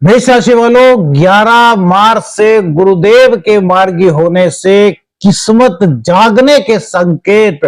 मेष राशि वालों, 11 मार्च से गुरुदेव के मार्गी होने से किस्मत जागने के संकेत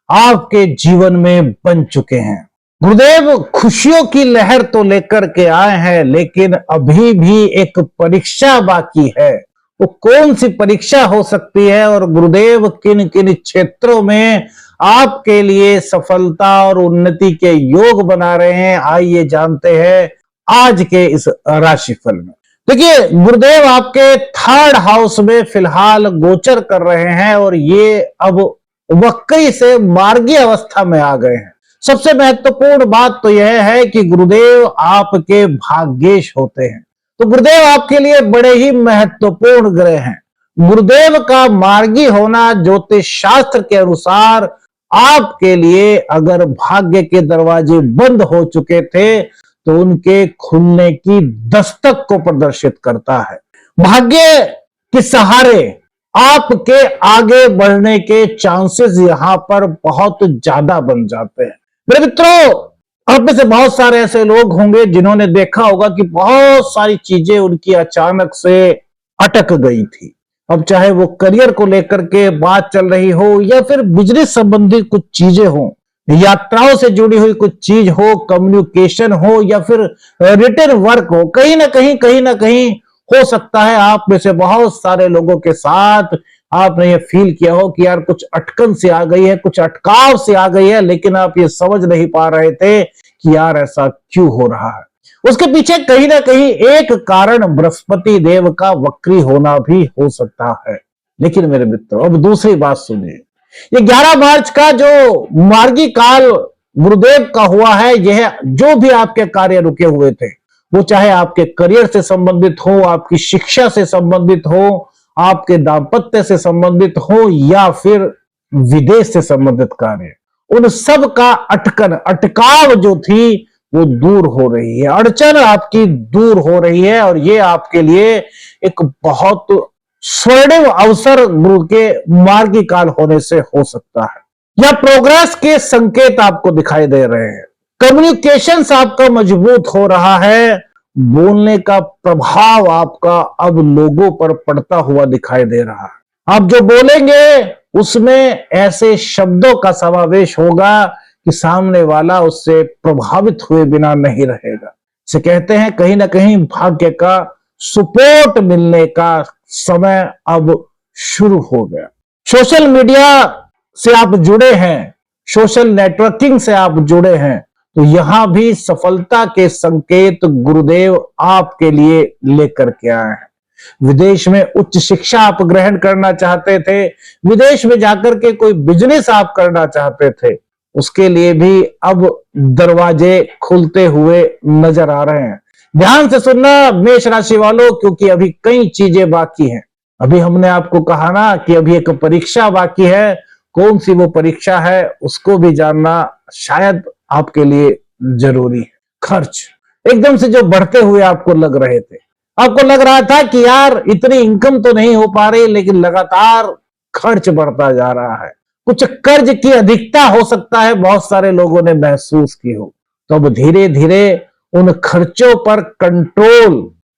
आपके जीवन में बन चुके हैं। गुरुदेव खुशियों की लहर तो लेकर के आए हैं, लेकिन अभी भी एक परीक्षा बाकी है। वो कौन सी परीक्षा हो सकती है और गुरुदेव किन किन क्षेत्रों में आपके लिए सफलता और उन्नति के योग बना रहे हैं, आइए जानते हैं आज के इस राशिफल में। देखिए, गुरुदेव आपके थर्ड हाउस में फिलहाल गोचर कर रहे हैं और ये अब वक्री से मार्गी अवस्था में आ गए हैं। सबसे महत्वपूर्ण बात तो यह है कि गुरुदेव आपके भाग्येश होते हैं, तो गुरुदेव आपके लिए बड़े ही महत्वपूर्ण ग्रह हैं। गुरुदेव का मार्गी होना ज्योतिष शास्त्र के अनुसार आपके लिए, अगर भाग्य के दरवाजे बंद हो चुके थे तो उनके खुलने की दस्तक को प्रदर्शित करता है। भाग्य के सहारे आपके आगे बढ़ने के चांसेस यहां पर बहुत ज्यादा बन जाते हैं। मेरे मित्रों, आप में से बहुत सारे ऐसे लोग होंगे जिन्होंने देखा होगा कि बहुत सारी चीजें उनकी अचानक से अटक गई थी। अब चाहे वो करियर को लेकर के बात चल रही हो या फिर बिजनेस संबंधित कुछ चीजें हो, यात्राओं से जुड़ी हुई कुछ चीज हो, कम्युनिकेशन हो या फिर रिटर्न वर्क हो, कहीं ना कहीं हो सकता है आप में से बहुत सारे लोगों के साथ आपने ये फील किया हो कि यार कुछ अटकन से आ गई है, कुछ अटकाव से आ गई है, लेकिन आप ये समझ नहीं पा रहे थे कि यार ऐसा क्यों हो रहा है। उसके पीछे कहीं ना कहीं एक कारण बृहस्पति देव का वक्री होना भी हो सकता है। लेकिन मेरे मित्रों, अब दूसरी बात सुनिए। ये 11 मार्च का जो मार्गी काल गुरुदेव का हुआ है, यह जो भी आपके कार्य रुके हुए थे, वो चाहे आपके करियर से संबंधित हो, आपकी शिक्षा से संबंधित हो, आपके दाम्पत्य से संबंधित हो या फिर विदेश से संबंधित कार्य, उन सब का अटकाव जो थी वो दूर हो रही है, अड़चन आपकी दूर हो रही है और ये आपके लिए एक बहुत स्वर्णिम अवसर गुरु के मार्गी काल होने से हो सकता है। या प्रोग्रेस के संकेत आपको दिखाई दे रहे हैं। कम्युनिकेशन आपका मजबूत हो रहा है। बोलने का प्रभाव आपका अब लोगों पर पड़ता हुआ दिखाई दे रहा है। आप जो बोलेंगे उसमें ऐसे शब्दों का समावेश होगा कि सामने वाला उससे प्रभावित हुए बिना नहीं रहेगा। इसे कहते हैं कहीं ना कहीं भाग्य का सपोर्ट मिलने का समय अब शुरू हो गया। सोशल मीडिया से आप जुड़े हैं, सोशल नेटवर्किंग से आप जुड़े हैं, तो यहां भी सफलता के संकेत गुरुदेव आपके लिए लेकर के आए हैं। विदेश में उच्च शिक्षा आप ग्रहण करना चाहते थे, विदेश में जाकर के कोई बिजनेस आप करना चाहते थे, उसके लिए भी अब दरवाजे खुलते हुए नजर आ रहे हैं। ध्यान से सुनना मेष राशि वालों, क्योंकि अभी कई चीजें बाकी हैं। अभी हमने आपको कहा ना कि अभी एक परीक्षा बाकी है। कौन सी वो परीक्षा है उसको भी जानना शायद आपके लिए जरूरी है। खर्च एकदम से जो बढ़ते हुए आपको लग रहे थे, आपको लग रहा था कि यार इतनी इनकम तो नहीं हो पा रही, लेकिन लगातार खर्च बढ़ता जा रहा है। कुछ कर्ज की अधिकता हो सकता है, बहुत सारे लोगों ने महसूस की हो। तो अब धीरे धीरे उन खर्चों पर कंट्रोल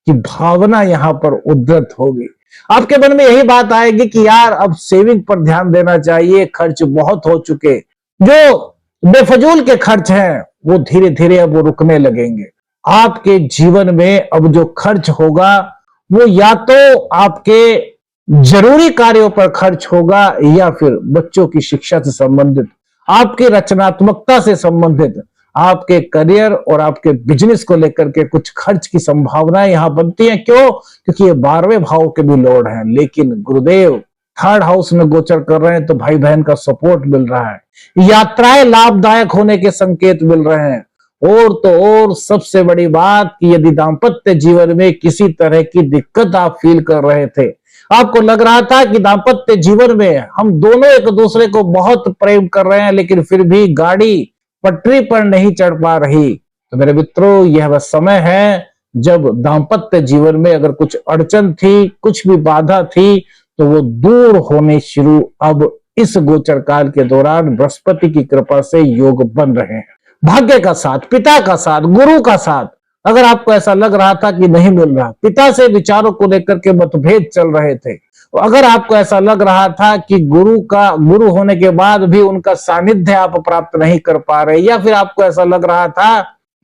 की भावना यहां पर उद्धृत होगी। आपके मन में यही बात आएगी कि यार अब सेविंग पर ध्यान देना चाहिए, खर्च बहुत हो चुके। जो बेफजूल के खर्च हैं वो धीरे धीरे अब वो रुकने लगेंगे। आपके जीवन में अब जो खर्च होगा वो या तो आपके जरूरी कार्यों पर खर्च होगा या फिर बच्चों की शिक्षा से संबंधित, आपकी रचनात्मकता से संबंधित, आपके करियर और आपके बिजनेस को लेकर के कुछ खर्च की संभावनाएं यहां बनती हैं। क्यों? क्योंकि ये 12वें भाव के भी लॉर्ड हैं, लेकिन गुरुदेव थर्ड हाउस में गोचर कर रहे हैं, तो भाई बहन का सपोर्ट मिल रहा है, यात्राएं लाभदायक होने के संकेत मिल रहे हैं। और तो और सबसे बड़ी बात कि यदि दाम्पत्य जीवन में किसी तरह की दिक्कत आप फील कर रहे थे, आपको लग रहा था कि दाम्पत्य जीवन में हम दोनों एक दूसरे को बहुत प्रेम कर रहे हैं, लेकिन फिर भी गाड़ी पटरी पर नहीं चढ़ पा रही, तो मेरे मित्रों यह वह समय है जब दाम्पत्य जीवन में अगर कुछ अड़चन थी, कुछ भी बाधा थी, तो वो दूर होने शुरू अब इस गोचर काल के दौरान बृहस्पति की कृपा से योग बन रहे हैं। भाग्य का साथ, पिता का साथ, गुरु का साथ, अगर आपको ऐसा लग रहा था कि नहीं मिल रहा, पिता से विचारों को लेकर के मतभेद चल रहे थे, तो अगर आपको ऐसा लग रहा था कि गुरु होने के बाद भी उनका सानिध्य आप प्राप्त नहीं कर पा रहे, या फिर आपको ऐसा लग रहा था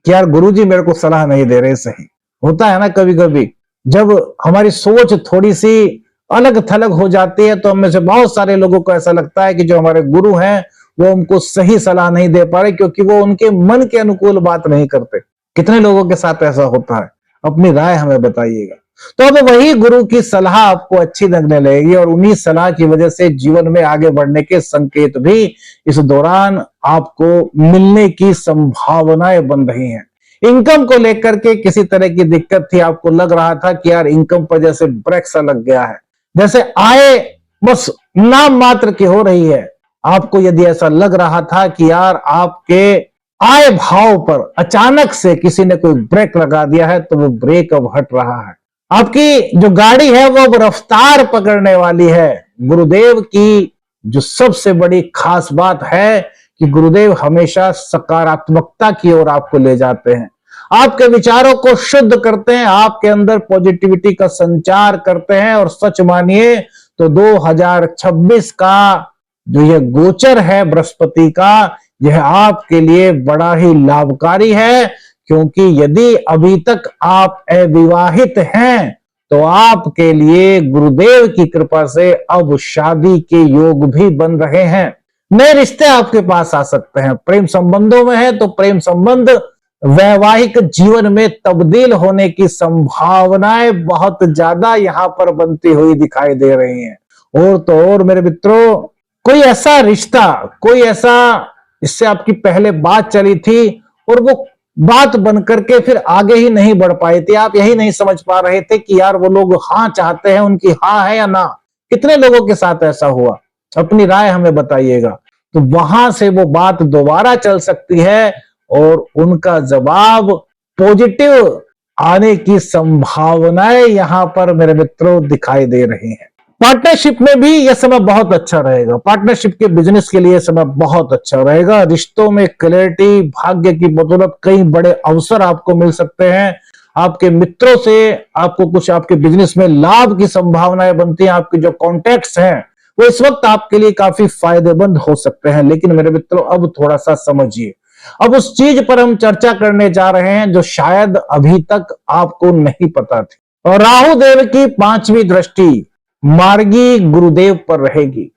कि यार गुरुजी मेरे को सलाह नहीं दे रहे सही, होता है ना कभी कभी जब हमारी सोच थोड़ी सी अलग थलग हो जाती है, तो हम में से बहुत सारे लोगों को ऐसा लगता है कि जो हमारे गुरु हैं वो हमको सही सलाह नहीं दे पा रहे, क्योंकि वो उनके मन के अनुकूल बात नहीं करते। कितने लोगों के साथ ऐसा होता है? अपनी राय हमें बताइएगा। तो अब वही गुरु की सलाह आपको अच्छी लगने लगेगी, और उन्हीं सलाह की वजह से जीवन में आगे बढ़ने के संकेत भी इस दौरान आपको मिलने की संभावनाएं बन रही हैं। इनकम को लेकर के किसी तरह की दिक्कत थी, आपको लग रहा था कि यार इनकम पर जैसे ब्रेक सा लग गया है, जैसे आय बस नाम मात्र की हो रही है। आपको यदि ऐसा लग रहा था कि यार आपके आय भाव पर अचानक से किसी ने कोई ब्रेक लगा दिया है, तो वो ब्रेक अब हट रहा है। आपकी जो गाड़ी है वो अब रफ्तार पकड़ने वाली है। गुरुदेव की जो सबसे बड़ी खास बात है कि गुरुदेव हमेशा सकारात्मकता की ओर आपको ले जाते हैं, आपके विचारों को शुद्ध करते हैं, आपके अंदर पॉजिटिविटी का संचार करते हैं। और सच मानिए तो 2026 का जो ये गोचर है बृहस्पति का, यह आपके लिए बड़ा ही लाभकारी है, क्योंकि यदि अभी तक आप अविवाहित हैं तो आपके लिए गुरुदेव की कृपा से अब शादी के योग भी बन रहे हैं। नए रिश्ते आपके पास आ सकते हैं। प्रेम संबंधों में है तो प्रेम संबंध वैवाहिक जीवन में तब्दील होने की संभावनाएं बहुत ज्यादा यहां पर बनती हुई दिखाई दे रही हैं। और तो और मेरे मित्रों, कोई ऐसा रिश्ता, कोई ऐसा इससे आपकी पहले बात चली थी और वो बात बन करके फिर आगे ही नहीं बढ़ पाई थी, आप यही नहीं समझ पा रहे थे कि यार वो लोग हाँ चाहते हैं, उनकी हाँ है या ना। कितने लोगों के साथ ऐसा हुआ? अपनी राय हमें बताइएगा। तो वहां से वो बात दोबारा चल सकती है और उनका जवाब पॉजिटिव आने की संभावनाएं यहां पर मेरे मित्रों दिखाई दे रही हैं। पार्टनरशिप में भी यह समय बहुत अच्छा रहेगा। पार्टनरशिप के बिजनेस के लिए समय बहुत अच्छा रहेगा। रिश्तों में क्लैरिटी, भाग्य की बदौलत कई बड़े अवसर आपको मिल सकते हैं। आपके मित्रों से आपको कुछ आपके बिजनेस में लाभ की संभावनाएं बनती हैं। आपके जो कॉन्टैक्ट्स हैं वो इस वक्त आपके लिए काफी फायदेमंद हो सकते हैं। लेकिन मेरे मित्रों अब थोड़ा सा समझिए, अब उस चीज पर हम चर्चा करने जा रहे हैं जो शायद अभी तक आपको नहीं पता थी। और राहु देव की 5वीं दृष्टि मार्गी गुरुदेव पर रहेगी।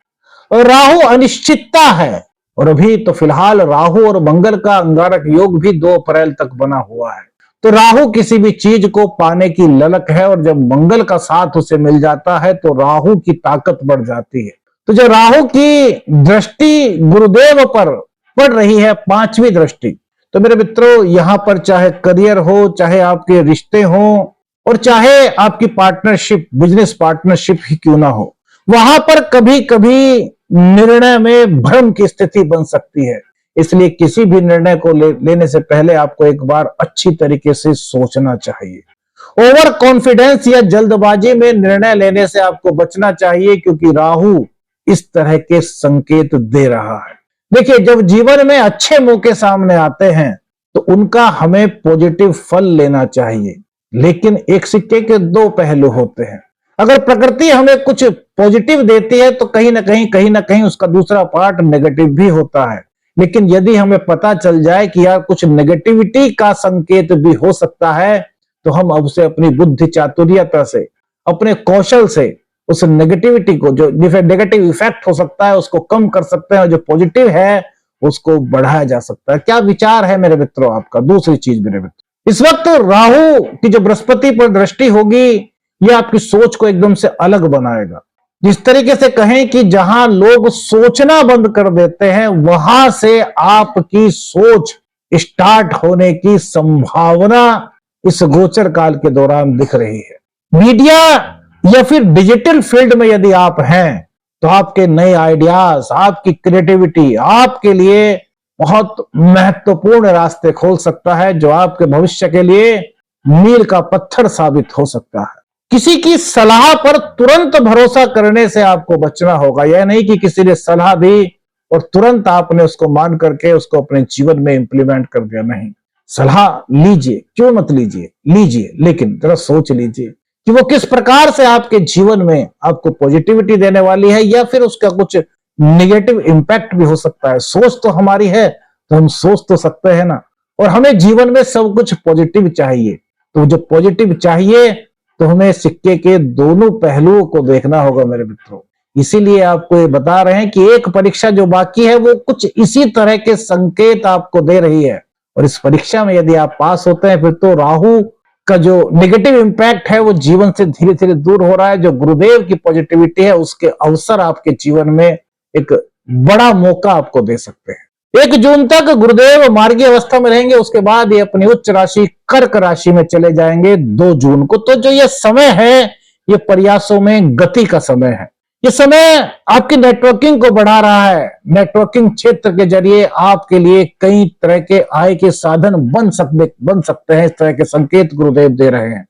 और राहु अनिश्चितता है, और अभी तो फिलहाल राहु और मंगल का अंगारक योग भी 2 अप्रैल तक बना हुआ है। तो राहु किसी भी चीज को पाने की ललक है, और जब मंगल का साथ उसे मिल जाता है तो राहु की ताकत बढ़ जाती है। तो जो राहु की दृष्टि गुरुदेव पर पड़ रही है, 5वीं दृष्टि, तो मेरे मित्रों यहां पर चाहे करियर हो, चाहे आपके रिश्ते हो, और चाहे आपकी पार्टनरशिप, बिजनेस पार्टनरशिप ही क्यों ना हो, वहां पर कभी कभी निर्णय में भ्रम की स्थिति बन सकती है। इसलिए किसी भी निर्णय को लेने से पहले आपको एक बार अच्छी तरीके से सोचना चाहिए। ओवर कॉन्फिडेंस या जल्दबाजी में निर्णय लेने से आपको बचना चाहिए, क्योंकि राहु इस तरह के संकेत दे रहा है। देखिए, जब जीवन में अच्छे मौके सामने आते हैं तो उनका हमें पॉजिटिव फल लेना चाहिए। लेकिन एक सिक्के के 2 पहलू होते हैं। अगर प्रकृति हमें कुछ पॉजिटिव देती है तो कहीं ना कहीं उसका दूसरा पार्ट नेगेटिव भी होता है। लेकिन यदि हमें पता चल जाए कि यार कुछ नेगेटिविटी का संकेत भी हो सकता है, तो हम अब से अपनी बुद्धि चातुर्यता से, अपने कौशल से उस नेगेटिविटी को, जो नेगेटिव इफेक्ट हो सकता है, उसको कम कर सकते हैं, और जो पॉजिटिव है उसको बढ़ाया जा सकता है। क्या विचार है मेरे मित्रों आपका? दूसरी चीज मेरे मित्रों, इस वक्त राहु की जो बृहस्पति पर दृष्टि होगी, यह आपकी सोच को एकदम से अलग बनाएगा। जिस तरीके से कहें कि जहां लोग सोचना बंद कर देते हैं, वहां से आपकी सोच स्टार्ट होने की संभावना इस गोचर काल के दौरान दिख रही है। मीडिया या फिर डिजिटल फील्ड में यदि आप हैं तो आपके नए आइडियाज, आपकी क्रिएटिविटी आपके लिए बहुत महत्वपूर्ण रास्ते खोल सकता है, जो आपके भविष्य के लिए मील का पत्थर साबित हो सकता है। किसी की सलाह पर तुरंत भरोसा करने से आपको बचना होगा। यह नहीं कि किसी ने सलाह दी और तुरंत आपने उसको मान करके उसको अपने जीवन में इंप्लीमेंट कर दिया, नहीं। सलाह लीजिए, क्यों मत लीजिए, लीजिए, लेकिन जरा सोच लीजिए कि वो किस प्रकार से आपके जीवन में आपको पॉजिटिविटी देने वाली है, या फिर उसका कुछ निगेटिव इंपैक्ट भी हो सकता है। सोच तो हमारी है, तो हम सोच तो सकते हैं ना। और हमें जीवन में सब कुछ पॉजिटिव चाहिए, तो जब पॉजिटिव चाहिए तो हमें सिक्के के दोनों पहलुओं को देखना होगा मेरे मित्रों। इसीलिए आपको ये बता रहे हैं कि एक परीक्षा जो बाकी है वो कुछ इसी तरह के संकेत आपको दे रही है, और इस परीक्षा में यदि आप पास होते हैं फिर तो राहु का जो नेगेटिव इंपैक्ट है वो जीवन से धीरे धीरे दूर हो रहा है। जो गुरुदेव की पॉजिटिविटी है उसके अवसर आपके जीवन में एक बड़ा मौका आपको दे सकते हैं। 1 जून तक गुरुदेव मार्गी अवस्था में रहेंगे, उसके बाद ये अपनी उच्च राशि कर्क राशि में चले जाएंगे 2 जून को। तो जो ये समय है ये प्रयासों में गति का समय है। ये समय आपकी नेटवर्किंग को बढ़ा रहा है। नेटवर्किंग क्षेत्र के जरिए आपके लिए कई तरह के आय के साधन बन सकते हैं। इस तरह के संकेत गुरुदेव दे रहे हैं।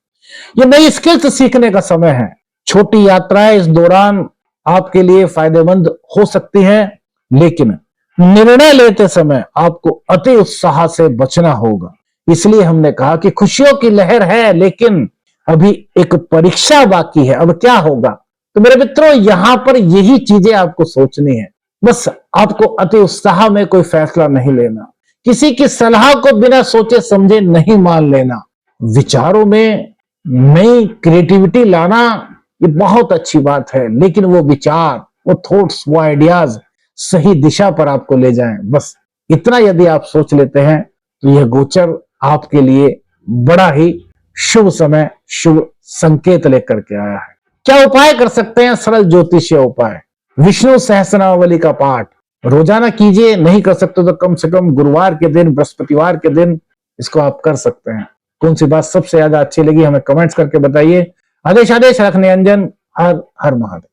ये नई स्किल्स सीखने का समय है। छोटी यात्राएं इस दौरान आपके लिए फायदेमंद हो सकती हैं, लेकिन निर्णय लेते समय आपको अति उत्साह से बचना होगा। इसलिए हमने कहा कि खुशियों की लहर है, लेकिन अभी एक परीक्षा बाकी है। अब क्या होगा? तो मेरे मित्रों, यहां पर यही चीजें आपको सोचनी है। बस आपको अति उत्साह में कोई फैसला नहीं लेना, किसी की सलाह को बिना सोचे समझे नहीं मान लेना। विचारों में नई क्रिएटिविटी लाना ये बहुत अच्छी बात है, लेकिन वो विचार, वो थॉट्स, वो आइडियाज सही दिशा पर आपको ले जाएं। बस इतना यदि आप सोच लेते हैं तो यह गोचर आपके लिए बड़ा ही शुभ समय, शुभ संकेत लेकर के आया है। क्या उपाय कर सकते हैं? सरल ज्योतिषीय उपाय, विष्णु सहस्रनामावली का पाठ रोजाना कीजिए। नहीं कर सकते तो कम से कम गुरुवार के दिन, बृहस्पतिवार के दिन इसको आप कर सकते हैं। कौन सी बात सबसे ज्यादा अच्छी लगी हमें कमेंट्स करके बताइए। आदेश आदेश रखने अंजन। हर हर महादेव।